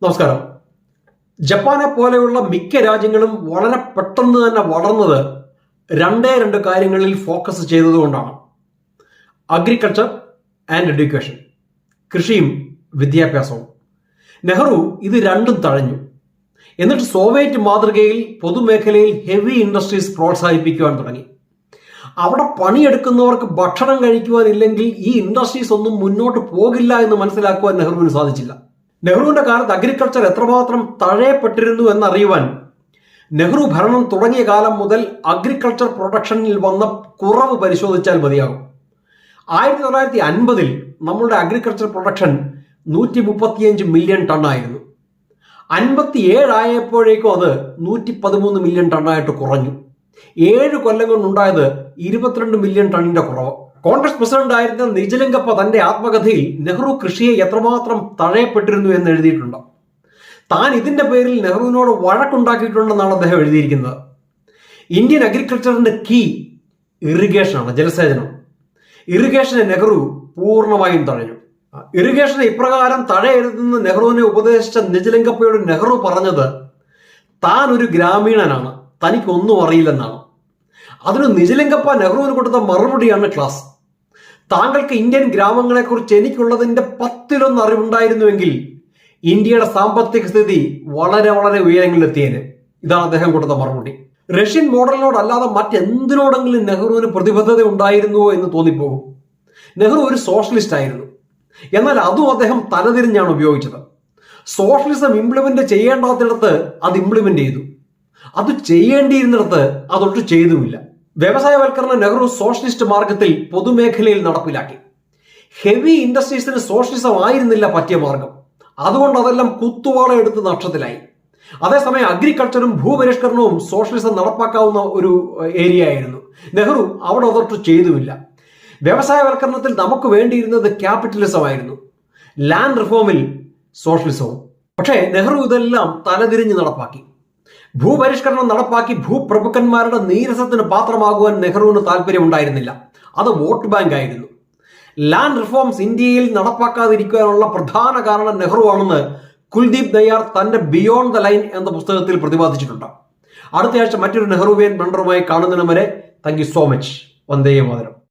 നമസ്കാരം. ജപ്പാനെ പോലെയുള്ള മിക്ക രാജ്യങ്ങളും വളരെ പെട്ടെന്ന് തന്നെ വളർന്നത് രണ്ട് കാര്യങ്ങളിൽ ഫോക്കസ് ചെയ്തതുകൊണ്ടാണ്. അഗ്രികൾച്ചർ ആൻഡ് എഡ്യൂക്കേഷൻ, കൃഷിയും വിദ്യാഭ്യാസവും. നെഹ്റു ഇത് രണ്ടും തഴഞ്ഞു. എന്നിട്ട് സോവിയറ്റ് മാതൃകയിൽ പൊതുമേഖലയിൽ ഹെവി ഇൻഡസ്ട്രീസ് പ്രോത്സാഹിപ്പിക്കുവാൻ തുടങ്ങി. അവിടെ പണിയെടുക്കുന്നവർക്ക് ഭക്ഷണം കഴിക്കുവാനില്ലെങ്കിൽ ഈ ഇൻഡസ്ട്രീസ് ഒന്നും മുന്നോട്ട് പോകില്ല എന്ന് മനസ്സിലാക്കുവാൻ നെഹ്റുവിന് സാധിച്ചില്ല. നെഹ്റുവിന്റെ കാലത്ത് അഗ്രികൾച്ചർ എത്രമാത്രം തഴയപ്പെട്ടിരുന്നു എന്നറിയുവാൻ നെഹ്റു ഭരണം തുടങ്ങിയ കാലം മുതൽ അഗ്രികൾച്ചർ പ്രൊഡക്ഷനിൽ വന്ന കുറവ് പരിശോധിച്ചാൽ മതിയാകും. 1950 നമ്മളുടെ അഗ്രികൾച്ചർ പ്രൊഡക്ഷൻ 135 മില്യൺ ടണ്ണായിരുന്നു. 57 ആയപ്പോഴേക്കും അത് 113 മില്യൺ ടണ്ണായിട്ട് കുറഞ്ഞു. 7 കൊല്ലം കൊണ്ടുണ്ടായത് 22 മില്യൺ ടണ്ണിന്റെ കുറവ്. കോൺഗ്രസ് പ്രസിഡന്റ് ആയിരുന്ന നിജലിംഗപ്പ തന്റെ ആത്മകഥയിൽ നെഹ്റു കൃഷിയെ എത്രമാത്രം തഴയപ്പെട്ടിരുന്നു എന്ന് എഴുതിയിട്ടുണ്ട്. താൻ ഇതിന്റെ പേരിൽ നെഹ്റുവിനോട് വഴക്കുണ്ടാക്കിയിട്ടുണ്ടെന്നാണ് അദ്ദേഹം എഴുതിയിരിക്കുന്നത്. ഇന്ത്യൻ അഗ്രികൾച്ചറിന്റെ കീ ഇറിഗേഷനാണ്, ജലസേചനം. ഇറിഗേഷനെ നെഹ്റു പൂർണ്ണമായും തഴഞ്ഞു. ഇറിഗേഷനെ ഇപ്രകാരം തഴയരുതെന്ന് നെഹ്റുവിനെ ഉപദേശിച്ച നിജലിംഗപ്പയോട് നെഹ്റു പറഞ്ഞത് താൻ ഒരു ഗ്രാമീണനാണ്, തനിക്കൊന്നും അറിയില്ലെന്നാണ്. അതിന് നിജലിംഗപ്പ നെഹ്റുവിന് കൊടുത്ത മറുപടിയാണ് ക്ലാസ്. താങ്കൾക്ക് ഇന്ത്യൻ ഗ്രാമങ്ങളെക്കുറിച്ച് എനിക്കുള്ളതിന്റെ 10-1 അറിവുണ്ടായിരുന്നുവെങ്കിൽ ഇന്ത്യയുടെ സാമ്പത്തിക സ്ഥിതി വളരെ വളരെ ഉയരങ്ങളിലെത്തിയേനെ. ഇതാണ് അദ്ദേഹം കൊടുത്ത മറുപടി. റഷ്യൻ മോഡലിനോടല്ലാതെ മറ്റെന്തിനോടെങ്കിലും നെഹ്റുവിന് പ്രതിബദ്ധത ഉണ്ടായിരുന്നുവോ എന്ന് തോന്നിപ്പോകും. നെഹ്റു ഒരു സോഷ്യലിസ്റ്റ് ആയിരുന്നു, എന്നാൽ അതും അദ്ദേഹം തലതിരിഞ്ഞാണ് ഉപയോഗിച്ചത്. സോഷ്യലിസം ഇംപ്ലിമെന്റ് ചെയ്യേണ്ടാത്തിടത്ത് അത് ഇംപ്ലിമെന്റ് ചെയ്തു, അത് ചെയ്യേണ്ടിയിരുന്നിടത്ത് അതൊട്ട് ചെയ്തുമില്ല. വ്യവസായവൽക്കരണം നെഹ്റു സോഷ്യലിസ്റ്റ് മാർഗത്തിൽ പൊതുമേഖലയിൽ നടപ്പിലാക്കി. ഹെവി ഇൻഡസ്ട്രീസിന് സോഷ്യലിസം ആയിരുന്നില്ല പറ്റിയ മാർഗം. അതുകൊണ്ട് അതെല്ലാം കുത്തുവാള എടുത്ത് നഷ്ടത്തിലായി. അതേസമയം അഗ്രികൾച്ചറും ഭൂപരിഷ്കരണവും സോഷ്യലിസം നടപ്പാക്കാവുന്ന ഒരു ഏരിയ ആയിരുന്നു. നെഹ്റു അവിടെ അതൊട്ട് ചെയ്തുമില്ല. വ്യവസായവൽക്കരണത്തിൽ നമുക്ക് വേണ്ടിയിരുന്നത് ക്യാപിറ്റലിസം ആയിരുന്നു, ലാൻഡ് റിഫോമിൽ സോഷ്യലിസവും. പക്ഷേ നെഹ്റു ഇതെല്ലാം തലതിരിഞ്ഞ് നടപ്പാക്കി. ഭൂപരിഷ്കരണം നടപ്പാക്കി ഭൂപ്രഭുക്കന്മാരുടെ നീരസത്തിന് പാത്രമാകുവാൻ നെഹ്റുവിന് താല്പര്യമുണ്ടായിരുന്നില്ല. അത് വോട്ട് ബാങ്ക് ആയിരുന്നു. ലാൻഡ് റിഫോംസ് ഇന്ത്യയിൽ നടപ്പാക്കാതിരിക്കാനുള്ള പ്രധാന കാരണം നെഹ്റു ആണെന്ന് കുൽദീപ് നയ്യാർ തന്റെ ബിയോണ്ട് ദ ലൈൻ എന്ന പുസ്തകത്തിൽ പ്രതിപാദിച്ചിട്ടുണ്ട്. അടുത്തയാഴ്ച മറ്റൊരു നെഹ്റുവിയൻ ബ്ലണ്ടറുമായി കാണുന്നതിന് വരെ thank you so much. Vande Mataram.